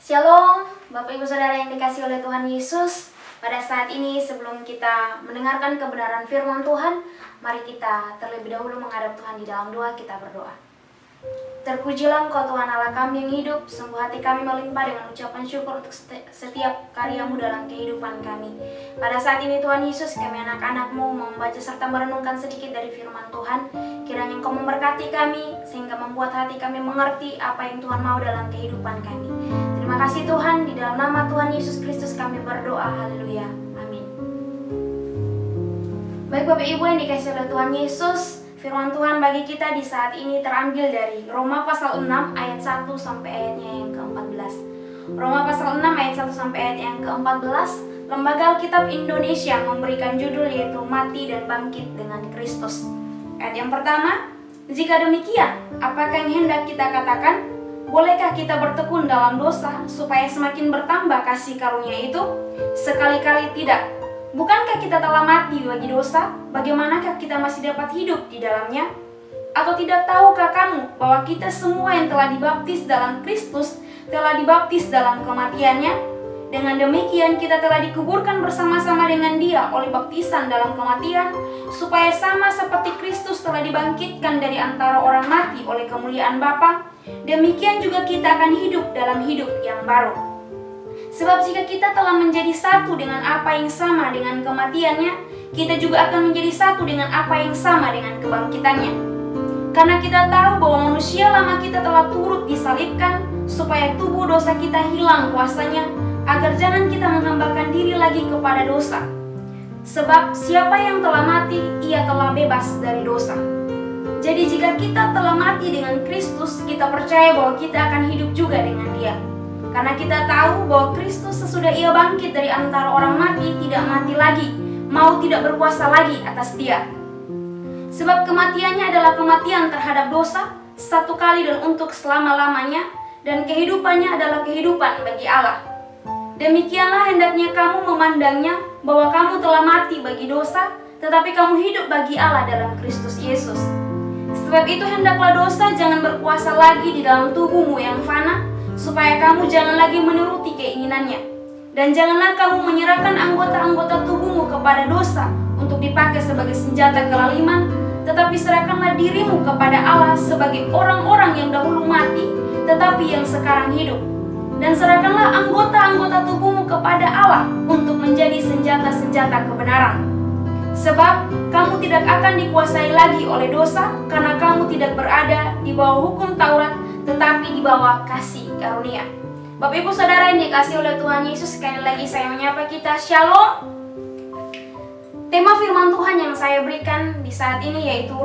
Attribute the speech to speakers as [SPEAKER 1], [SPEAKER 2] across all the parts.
[SPEAKER 1] Shalom, Bapak Ibu Saudara yang dikasihi oleh Tuhan Yesus. Pada saat ini sebelum kita mendengarkan kebenaran firman Tuhan, mari kita terlebih dahulu menghadap Tuhan di dalam doa. Kita berdoa. Terpujilah Engkau Tuhan Allah kami yang hidup, sungguh hati kami melimpah dengan ucapan syukur untuk setiap karya-Mu dalam kehidupan kami. Pada saat ini Tuhan Yesus, kami anak-anak-Mu membaca serta merenungkan sedikit dari firman Tuhan. Kiranya Engkau memberkati kami sehingga membuat hati kami mengerti apa yang Tuhan mau dalam kehidupan kami. Terima kasih Tuhan, di dalam nama Tuhan Yesus Kristus kami berdoa, haleluya, amin. Baik Bapak Ibu yang dikasihi oleh Tuhan Yesus, firman Tuhan bagi kita di saat ini terambil dari Roma pasal 6 ayat 1 sampai ayatnya yang ke-14. Roma pasal 6 ayat 1 sampai ayat yang ke-14, Lembaga Alkitab Indonesia memberikan judul yaitu Mati dan Bangkit dengan Kristus. Ayat yang pertama, jika demikian, apakah yang hendak kita katakan? Bolehkah kita bertekun dalam dosa supaya semakin bertambah kasih karunia itu? Sekali-kali tidak. Bukankah kita telah mati bagi dosa? Bagaimanakah kita masih dapat hidup di dalamnya? Atau tidak tahukah kamu bahwa kita semua yang telah dibaptis dalam Kristus telah dibaptis dalam kematiannya? Dengan demikian kita telah dikuburkan bersama-sama dengan Dia oleh baptisan dalam kematian, supaya sama seperti Kristus telah dibangkitkan dari antara orang mati oleh kemuliaan Bapa, demikian juga kita akan hidup dalam hidup yang baru. Sebab jika kita telah menjadi satu dengan apa yang sama dengan kematiannya, kita juga akan menjadi satu dengan apa yang sama dengan kebangkitannya. Karena kita tahu bahwa manusia lama kita telah turut disalibkan, supaya tubuh dosa kita hilang kuasanya, agar jangan kita menghambakan diri lagi kepada dosa. Sebab siapa yang telah mati, ia telah bebas dari dosa. Jadi jika kita telah mati dengan Kristus, kita percaya bahwa kita akan hidup juga dengan Dia. Karena kita tahu bahwa Kristus sesudah Ia bangkit dari antara orang mati, tidak mati lagi, mau tidak berkuasa lagi atas Dia. Sebab kematiannya adalah kematian terhadap dosa, satu kali dan untuk selama-lamanya, dan kehidupannya adalah kehidupan bagi Allah. Demikianlah hendaknya kamu memandangnya, bahwa kamu telah mati bagi dosa, tetapi kamu hidup bagi Allah dalam Kristus Yesus. Sebab itu hendaklah dosa jangan berkuasa lagi di dalam tubuhmu yang fana, supaya kamu jangan lagi menuruti keinginannya. Dan janganlah kamu menyerahkan anggota-anggota tubuhmu kepada dosa untuk dipakai sebagai senjata kelaliman, tetapi serahkanlah dirimu kepada Allah sebagai orang-orang yang dahulu mati, tetapi yang sekarang hidup. Dan serahkanlah anggota-anggota tubuhmu kepada Allah untuk menjadi senjata-senjata kebenaran. Sebab kamu tidak akan dikuasai lagi oleh dosa, karena kamu tidak berada di bawah hukum Taurat, tetapi di bawah kasih karunia. Bapak Ibu Saudara yang dikasihi oleh Tuhan Yesus, sekali lagi saya menyapa kita, Shalom. Tema firman Tuhan yang saya berikan di saat ini yaitu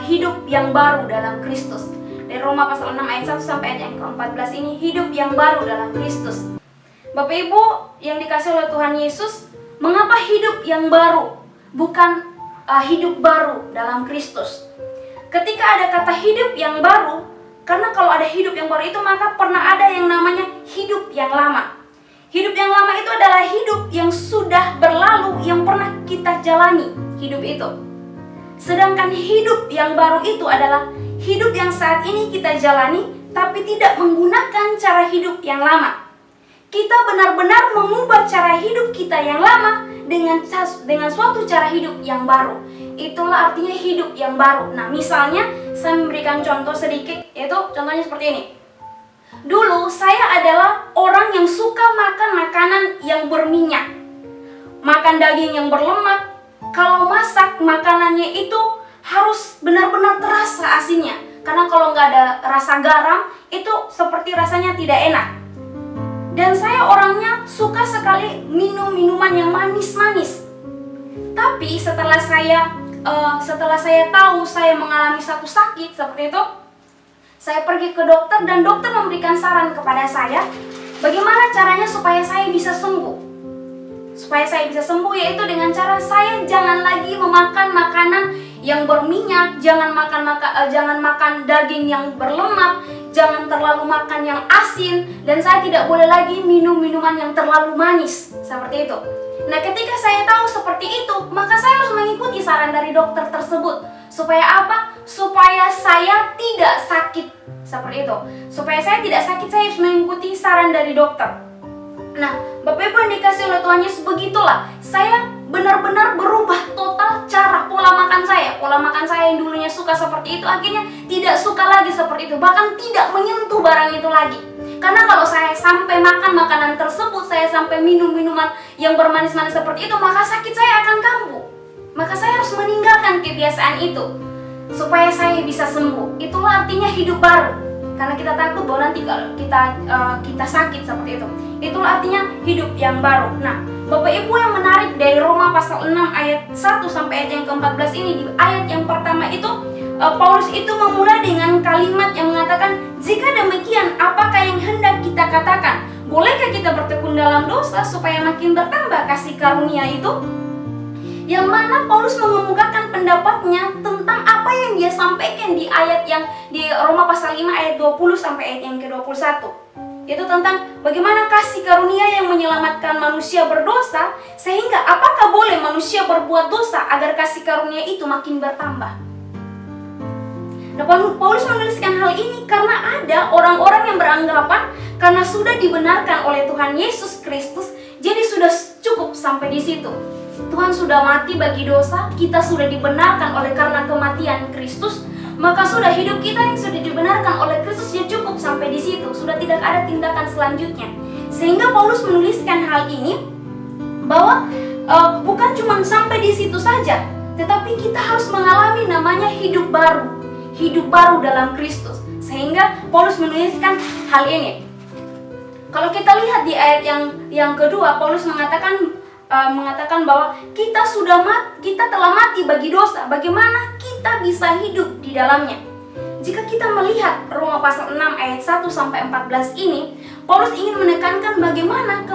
[SPEAKER 1] hidup yang baru dalam Kristus. Dari Roma pasal 6 ayat 1 sampai ayat yang ke-14 ini, hidup yang baru dalam Kristus. Bapak Ibu yang dikasihi oleh Tuhan Yesus, mengapa hidup yang baru? Bukan hidup baru dalam Kristus. Ketika ada kata hidup yang baru, karena kalau ada hidup yang baru itu maka pernah ada yang namanya hidup yang lama. Hidup yang lama itu adalah hidup yang sudah berlalu, yang pernah kita jalani hidup itu. Sedangkan hidup yang baru itu adalah hidup yang saat ini kita jalani, tapi tidak menggunakan cara hidup yang lama. Kita benar-benar mengubah cara hidup kita yang lama dengan suatu cara hidup yang baru. Itulah artinya hidup yang baru. Nah, misalnya saya memberikan contoh sedikit, yaitu contohnya seperti ini. Dulu saya adalah orang yang suka makan makanan yang berminyak, makan daging yang berlemak. Kalau masak makanannya itu harus benar-benar terasa asinnya. Karena kalau nggak ada rasa garam, itu seperti rasanya tidak enak. Dan saya orangnya suka sekali minum minuman yang manis-manis. Tapi setelah saya tahu saya mengalami satu sakit seperti itu, saya pergi ke dokter dan dokter memberikan saran kepada saya bagaimana caranya supaya saya bisa sembuh. Supaya saya bisa sembuh yaitu dengan cara saya jangan lagi memakan makanan yang berminyak, jangan makan daging yang berlemak, jangan terlalu makan yang asin, dan saya tidak boleh lagi minum minuman yang terlalu manis, seperti itu. Nah, ketika saya tahu seperti itu, maka saya harus mengikuti saran dari dokter tersebut. Supaya apa? Supaya saya tidak sakit Seperti itu. Supaya saya tidak sakit, saya harus mengikuti saran dari dokter. Nah, Bapak Ibu yang dikasih oleh Tuhan Yesus, begitulah saya benar-benar berubah total cara pola makan saya. Pola makan saya yang dulunya suka seperti itu, akhirnya tidak suka lagi seperti itu. Bahkan tidak menyentuh barang itu lagi. Karena kalau saya sampai makan makanan tersebut, saya sampai minum minuman yang bermanis-manis seperti itu, maka sakit saya akan kambuh. Maka saya harus meninggalkan kebiasaan itu supaya saya bisa sembuh. Itulah artinya hidup baru. Karena kita takut bahwa nanti kalau kita sakit seperti itu. Itulah artinya hidup yang baru. Nah, Bapak Ibu yang menarik dari Roma pasal 6 ayat 1 sampai ayat yang ke-14 ini, di ayat yang pertama itu Paulus itu memulai dengan kalimat yang mengatakan, jika demikian, apakah yang hendak kita katakan? Bolehkah kita bertekun dalam dosa supaya makin bertambah kasih karunia itu? Yang mana Paulus mengemukakan pendapatnya tentang apa yang dia sampaikan di ayat yang di Roma pasal 5 ayat 20 sampai ayat yang ke-21. Itu tentang bagaimana kasih karunia yang menyelamatkan manusia berdosa, sehingga apakah boleh manusia berbuat dosa agar kasih karunia itu makin bertambah. Nah, Paulus menuliskan hal ini karena ada orang-orang yang beranggapan karena sudah dibenarkan oleh Tuhan Yesus Kristus, jadi sudah cukup sampai di situ. Tuhan sudah mati bagi dosa, kita sudah dibenarkan oleh karena kematian Kristus, maka sudah hidup kita yang sudah dibenarkan oleh Kristus ya cukup sampai di situ, sudah tidak ada tindakan selanjutnya. Sehingga Paulus menuliskan hal ini bahwa bukan cuma sampai di situ saja, tetapi kita harus mengalami namanya hidup baru dalam Kristus. Sehingga Paulus menuliskan hal ini. Kalau kita lihat di ayat yang kedua, Paulus mengatakan bahwa kita telah mati bagi dosa. Bagaimana kita bisa hidup di dalamnya? Jika kita melihat Roma pasal 6 ayat 1 sampai 14 ini, Paulus ingin menekankan bagaimana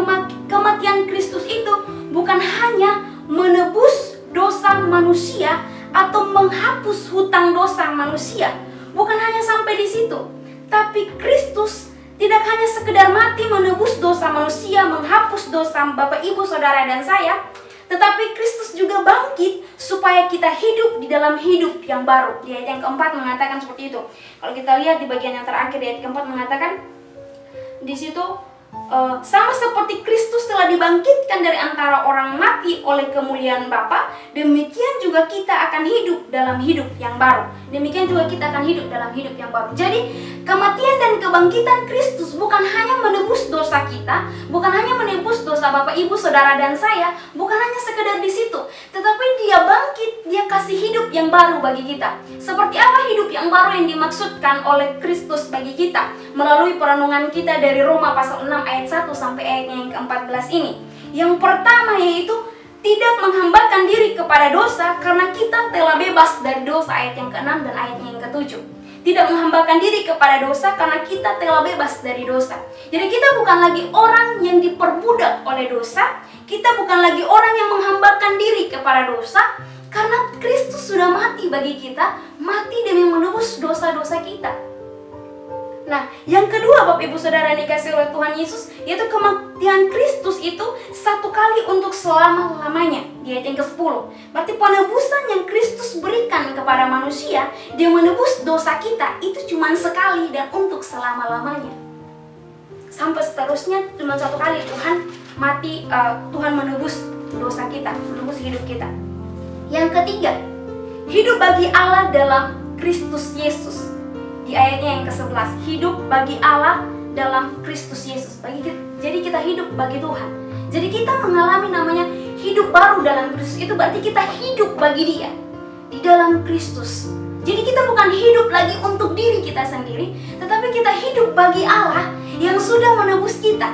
[SPEAKER 1] kematian Kristus itu bukan hanya menebus dosa manusia atau menghapus hutang dosa manusia. Bukan hanya sampai di situ, tapi Kristus tidak hanya sekedar mati menebus dosa manusia, menghapus dosa Bapak, Ibu, Saudara, dan saya, tetapi Kristus juga bangkit supaya kita hidup di dalam hidup yang baru. Di ayat yang keempat mengatakan seperti itu. Kalau kita lihat di bagian yang terakhir, di ayat keempat mengatakan di situ, sama seperti Kristus telah dibangkitkan dari antara orang mati oleh kemuliaan Bapa, demikian juga kita akan hidup dalam hidup yang baru. Demikian juga kita akan hidup dalam hidup yang baru. Jadi, kematian dan kebangkitan Kristus bukan hanya menebus dosa kita, bukan hanya menebus dosa Bapak, Ibu, Saudara, dan saya, bukan hanya sekedar di situ, tetapi Dia bangkit, Dia kasih hidup yang baru bagi kita. Seperti apa hidup yang baru yang dimaksudkan oleh Kristus bagi kita? Melalui perenungan kita dari Roma pasal 6 ayat 1 sampai ayat yang ke-14 ini. Yang pertama yaitu tidak menghambakan diri kepada dosa karena kita telah bebas dari dosa, ayat yang ke-6 dan ayat yang ke-7. Tidak menghambakan diri kepada dosa karena kita telah bebas dari dosa. Jadi kita bukan lagi orang yang diperbudak oleh dosa, kita bukan lagi orang yang menghambakan diri kepada dosa, karena Kristus sudah mati bagi kita, mati demi menebus dosa-dosa kita. Nah, yang kedua Bapak, Ibu, Saudara yang dikasih oleh Tuhan Yesus, yaitu kematian Kristus itu satu kali untuk selama-lamanya. Di ayat yang ke-10, berarti penebusan yang Kristus berikan kepada manusia, Dia menebus dosa kita, itu cuma sekali dan untuk selama-lamanya. Sampai seterusnya cuma satu kali Tuhan mati, Tuhan menebus dosa kita, menebus hidup kita. Yang ketiga, hidup bagi Allah dalam Kristus Yesus. Di ayatnya yang ke-11, hidup bagi Allah dalam Kristus Yesus. Jadi kita hidup bagi Tuhan. Jadi kita mengalami namanya hidup baru dalam Kristus. Itu berarti kita hidup bagi Dia di dalam Kristus. Jadi kita bukan hidup lagi untuk diri kita sendiri, tetapi kita hidup bagi Allah yang sudah menebus kita,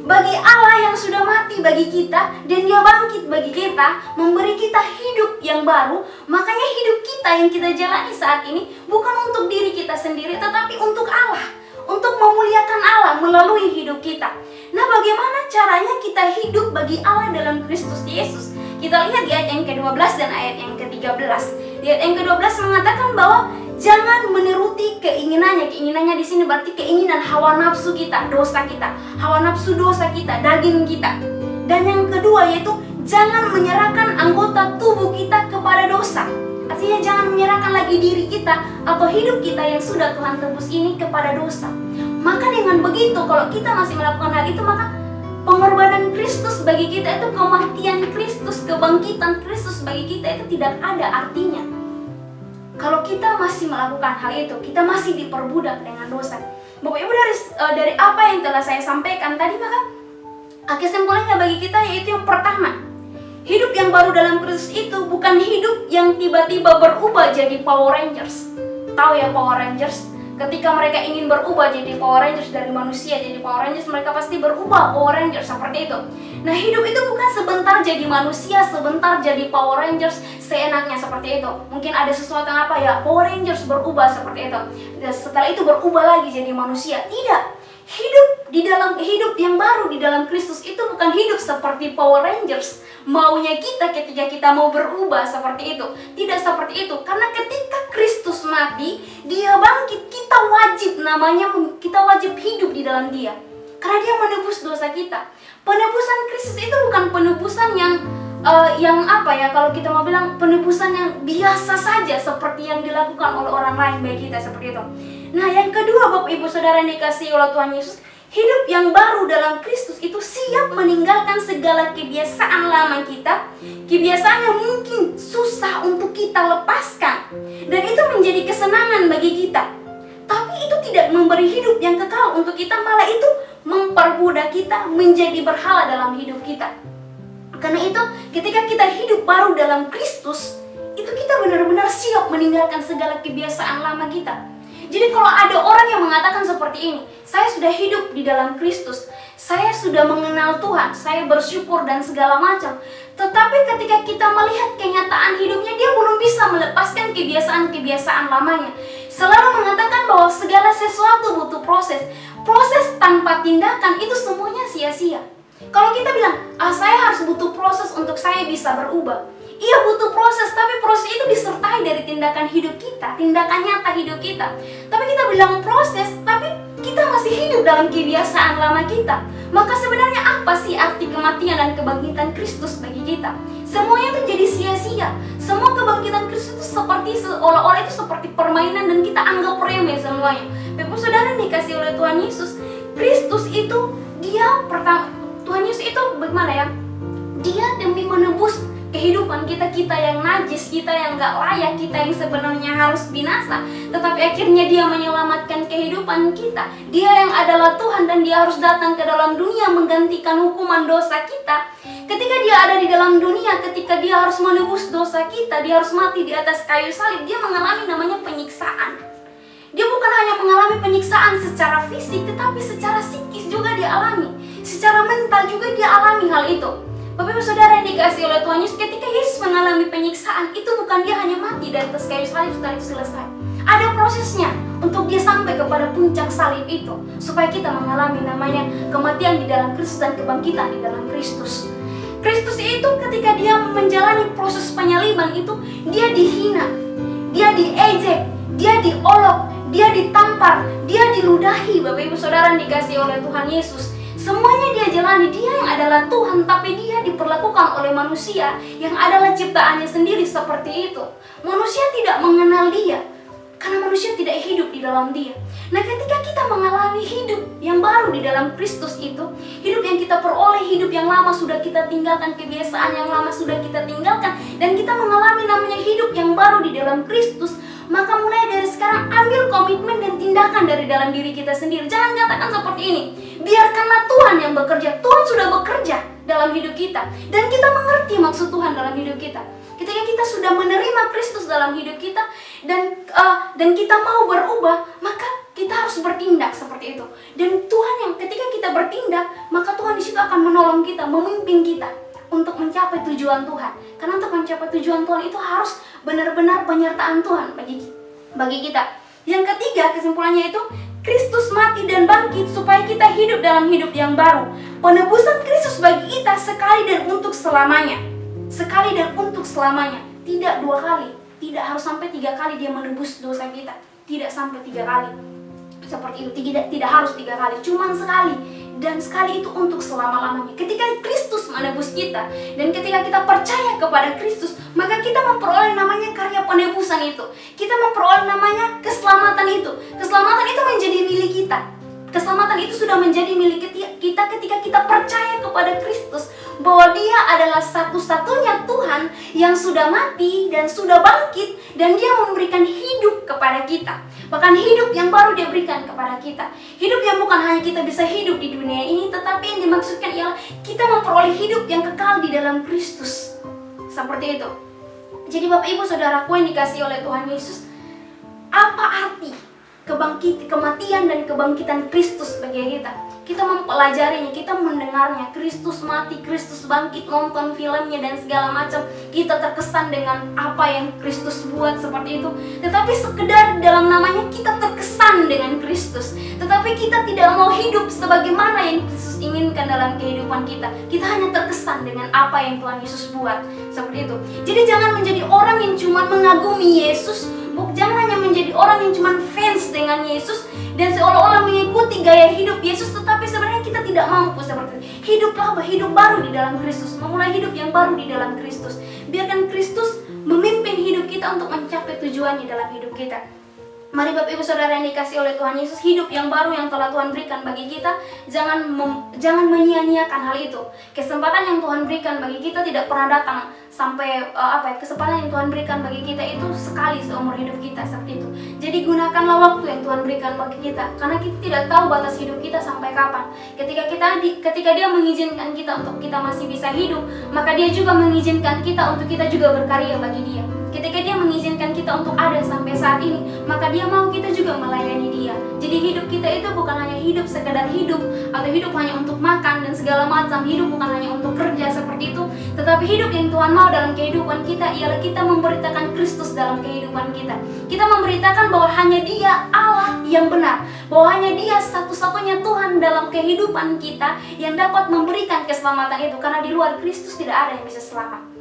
[SPEAKER 1] bagi Allah yang sudah mati bagi kita, dan Dia bangkit bagi kita, memberi kita hidup yang baru. Makanya hidup kita yang kita jalani saat ini bukan untuk diri kita sendiri, tetapi untuk Allah, untuk memuliakan Allah melalui hidup kita. Nah, bagaimana caranya kita hidup bagi Allah dalam Kristus Yesus? Kita lihat di ayat yang ke-12 dan ayat yang ke-13. Di ayat yang ke-12 mengatakan bahwa jangan menuruti keinginannya. Keinginannya di sini berarti keinginan hawa nafsu kita, dosa kita, hawa nafsu dosa kita, daging kita. Dan yang kedua yaitu jangan menyerahkan anggota tubuh kita kepada dosa. Artinya artinya jangan menyerahkan lagi diri kita atau hidup kita yang sudah Tuhan tebus ini kepada dosa. Maka dengan begitu, kalau kita masih melakukan hal itu, maka pengorbanan Kristus bagi kita itu, kematian Kristus, kebangkitan Kristus bagi kita itu tidak ada artinya. Kalau kita masih melakukan hal itu, kita masih diperbudak dengan dosa. Bapak Ibu, dari apa yang telah saya sampaikan tadi, maka kesimpulannya bagi kita yaitu yang pertama, hidup yang baru dalam Kristus itu bukan hidup yang tiba-tiba berubah jadi Power Rangers. Tahu ya Power Rangers? Ketika mereka ingin berubah jadi Power Rangers, dari manusia jadi Power Rangers, mereka pasti berubah Power Rangers seperti itu. Nah, hidup itu bukan sebentar jadi manusia, sebentar jadi Power Rangers seenaknya seperti itu. Mungkin ada sesuatu yang apa ya, Power Rangers berubah seperti itu, dan setelah itu berubah lagi jadi manusia. Tidak. Hidup yang baru di dalam Kristus itu bukan hidup seperti Power Rangers, maunya kita ketika kita mau berubah seperti itu. Tidak seperti itu, karena ketika Kristus mati, Dia bangkit, kita wajib hidup di dalam Dia, karena Dia menebus dosa kita. Penebusan Kristus itu bukan penebusan yang apa ya, kalau kita mau bilang penebusan yang biasa saja seperti yang dilakukan oleh orang lain bagi kita seperti itu. Nah, yang kedua, Bapak Ibu Saudara yang dikasihi oleh Tuhan Yesus, hidup yang baru dalam Kristus itu siap meninggalkan segala kebiasaan lama kita, kebiasaan yang mungkin susah untuk kita lepaskan, dan itu menjadi kesenangan bagi kita. Tapi itu tidak memberi hidup yang kekal untuk kita, malah itu memperbudak kita menjadi berhala dalam hidup kita. Karena itu, ketika kita hidup baru dalam Kristus, itu kita benar-benar siap meninggalkan segala kebiasaan lama kita. Jadi kalau ada orang yang mengatakan seperti ini, saya sudah hidup di dalam Kristus, saya sudah mengenal Tuhan, saya bersyukur dan segala macam, tetapi ketika kita melihat kenyataan hidupnya, dia belum bisa melepaskan kebiasaan-kebiasaan lamanya. Selalu mengatakan bahwa segala sesuatu butuh proses. Proses tanpa tindakan itu semuanya sia-sia. Kalau kita bilang, saya harus butuh proses untuk saya bisa berubah. Iya, butuh proses, tapi proses itu disertai dari tindakan hidup kita, tindakan nyata hidup kita. Tapi kita bilang proses, tapi kita masih hidup dalam kebiasaan lama kita. Maka sebenarnya apa sih arti kematian dan kebangkitan Kristus bagi kita? Semuanya itu jadi sia-sia. Semua kebangkitan Kristus itu seperti seolah-olah itu seperti permainan dan kita anggap remeh semuanya. Bapak Saudara dikasih oleh Tuhan Yesus, Kristus itu Tuhan Yesus itu bagaimana ya? Dia demi menebus kehidupan kita yang najis, kita yang gak layak, kita yang sebenarnya harus binasa, tetapi akhirnya Dia menyelamatkan kehidupan kita. Dia yang adalah Tuhan dan Dia harus datang ke dalam dunia menggantikan hukuman dosa kita. Ketika Dia ada di dalam dunia, ketika Dia harus menebus dosa kita, Dia harus mati di atas kayu salib, Dia mengalami namanya penyiksaan. Dia bukan hanya mengalami penyiksaan secara fisik, tetapi secara psikis juga Dia alami, secara mental juga Dia alami hal itu. Bapak Ibu Saudara yang dikasihi oleh Tuhan Yesus, ketika Yesus mengalami penyiksaan, itu bukan Dia hanya mati di atas kayu salib setelah itu selesai. Ada prosesnya untuk Dia sampai kepada puncak salib itu, supaya kita mengalami namanya kematian di dalam Kristus dan kebangkitan di dalam Kristus. Kristus itu ketika Dia menjalani proses penyaliban itu, Dia dihina, Dia diejek, Dia diolok, Dia ditampar, Dia diludahi. Bapak Ibu Saudara yang dikasihi oleh Tuhan Yesus, semuanya Dia jalani. Dia yang adalah Tuhan, tapi Dia diperlakukan oleh manusia yang adalah ciptaannya sendiri seperti itu. Manusia tidak mengenal Dia, karena manusia tidak hidup di dalam Dia. Nah, ketika kita mengalami hidup yang baru di dalam Kristus itu, hidup yang kita peroleh, hidup yang lama sudah kita tinggalkan, kebiasaan yang lama sudah kita tinggalkan, dan kita mengalami namanya hidup yang baru di dalam Kristus, maka mulai dari sekarang ambil komitmen dan tindakan dari dalam diri kita sendiri. Jangan katakan seperti ini, biarkanlah Tuhan yang bekerja. Tuhan sudah bekerja dalam hidup kita, dan kita mengerti maksud Tuhan dalam hidup kita. Ketika kita sudah menerima Kristus dalam hidup kita, dan kita mau berubah, maka kita harus bertindak seperti itu. Dan Tuhan yang ketika kita bertindak, maka Tuhan di situ akan menolong kita, memimpin kita untuk mencapai tujuan Tuhan. Karena untuk mencapai tujuan Tuhan itu harus benar-benar penyertaan Tuhan bagi kita. Yang ketiga, kesimpulannya itu, Kristus mati dan bangkit supaya kita hidup dalam hidup yang baru. Penebusan Kristus bagi kita sekali dan untuk selamanya. Sekali dan untuk selamanya. Tidak 2 kali. Tidak harus sampai 3 kali Dia menebus dosa kita. Tidak sampai 3 kali. Seperti itu, tidak harus 3 kali. Cuman sekali dan sekali itu untuk selama-lamanya. Ketika Kristus menebus kita dan ketika kita percaya kepada Kristus, maka kita memperoleh namanya karya penebusan itu. Kita memperoleh namanya keselamatan itu. Keselamatan itu menjadi milik kita. Keselamatan itu sudah menjadi milik kita ketika kita percaya kepada Kristus, bahwa Dia adalah satu-satunya Tuhan yang sudah mati dan sudah bangkit, dan Dia memberikan hidup kepada kita. Bahkan hidup yang baru Dia berikan kepada kita. Hidup yang bukan hanya kita bisa hidup di dunia ini, tetapi yang dimaksudkan ialah kita memperoleh hidup yang kekal di dalam Kristus. Seperti itu. Jadi Bapak Ibu Saudaraku yang dikasihi oleh Tuhan Yesus, apa arti kematian dan kebangkitan Kristus bagi kita? Kita mempelajarinya, kita mendengarnya, Kristus mati, Kristus bangkit, nonton filmnya dan segala macam, kita terkesan dengan apa yang Kristus buat seperti itu. Tetapi sekedar dalam namanya kita terkesan dengan Kristus, tetapi kita tidak mau hidup sebagaimana yang Kristus inginkan dalam kehidupan kita. Kita hanya terkesan dengan apa yang Tuhan Yesus buat, seperti itu. Jadi jangan menjadi orang yang cuma mengagumi Yesus, jangan hanya menjadi orang yang cuma fans dengan Yesus dan seolah-olah mengikuti gaya hidup Yesus, tetapi sebenarnya kita tidak mampu seperti itu. Hiduplah hidup baru di dalam Kristus, memulai hidup yang baru di dalam Kristus. Biarkan Kristus memimpin hidup kita untuk mencapai tujuannya dalam hidup kita. Mari Bapak Ibu Saudara yang dikasihi oleh Tuhan Yesus, hidup yang baru yang telah Tuhan berikan bagi kita, jangan menyia-nyiakan hal itu. Kesempatan yang Tuhan berikan bagi kita tidak pernah datang sampai kesempatan yang Tuhan berikan bagi kita itu sekali seumur hidup kita, seperti itu. Jadi gunakanlah waktu yang Tuhan berikan bagi kita, karena kita tidak tahu batas hidup kita sampai kapan. Ketika Dia mengizinkan kita untuk kita masih bisa hidup, maka Dia juga mengizinkan kita untuk kita juga berkarya bagi Dia. Ketika Dia mengizinkan kita untuk ada sampai saat ini, maka Dia mau kita juga melayani Dia. Jadi hidup kita itu bukan hanya hidup sekedar hidup, atau hidup hanya untuk makan dan segala macam. Hidup bukan hanya untuk kerja seperti itu, tetapi hidup yang Tuhan mau dalam kehidupan kita ialah kita memberitakan Kristus dalam kehidupan kita. Kita memberitakan bahwa hanya Dia Allah yang benar, bahwa hanya Dia satu-satunya Tuhan dalam kehidupan kita yang dapat memberikan keselamatan itu, karena di luar Kristus tidak ada yang bisa selamat.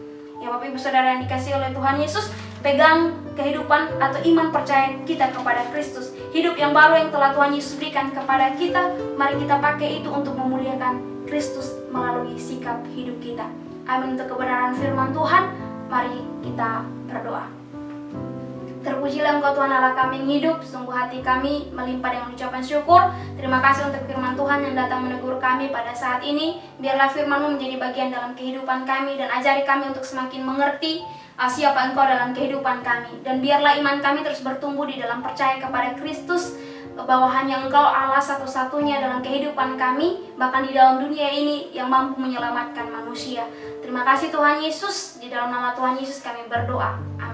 [SPEAKER 1] Ya Bapak Ibu Saudara yang dikasihi oleh Tuhan Yesus, pegang kehidupan atau iman percaya kita kepada Kristus. Hidup yang baru yang telah Tuhan Yesus berikan kepada kita, mari kita pakai itu untuk memuliakan Kristus melalui sikap hidup kita. Amin. Untuk kebenaran firman Tuhan, mari kita berdoa. Terpujilah Engkau Tuhan Allah kami yang hidup, sungguh hati kami melimpah dengan ucapan syukur. Terima kasih untuk firman Tuhan yang datang menegur kami pada saat ini. Biarlah firman-Mu menjadi bagian dalam kehidupan kami dan ajari kami untuk semakin mengerti siapa Engkau dalam kehidupan kami. Dan biarlah iman kami terus bertumbuh di dalam percaya kepada Kristus, bahwa hanya Engkau Allah satu-satunya dalam kehidupan kami, bahkan di dalam dunia ini yang mampu menyelamatkan manusia. Terima kasih Tuhan Yesus, di dalam nama Tuhan Yesus kami berdoa. Amin.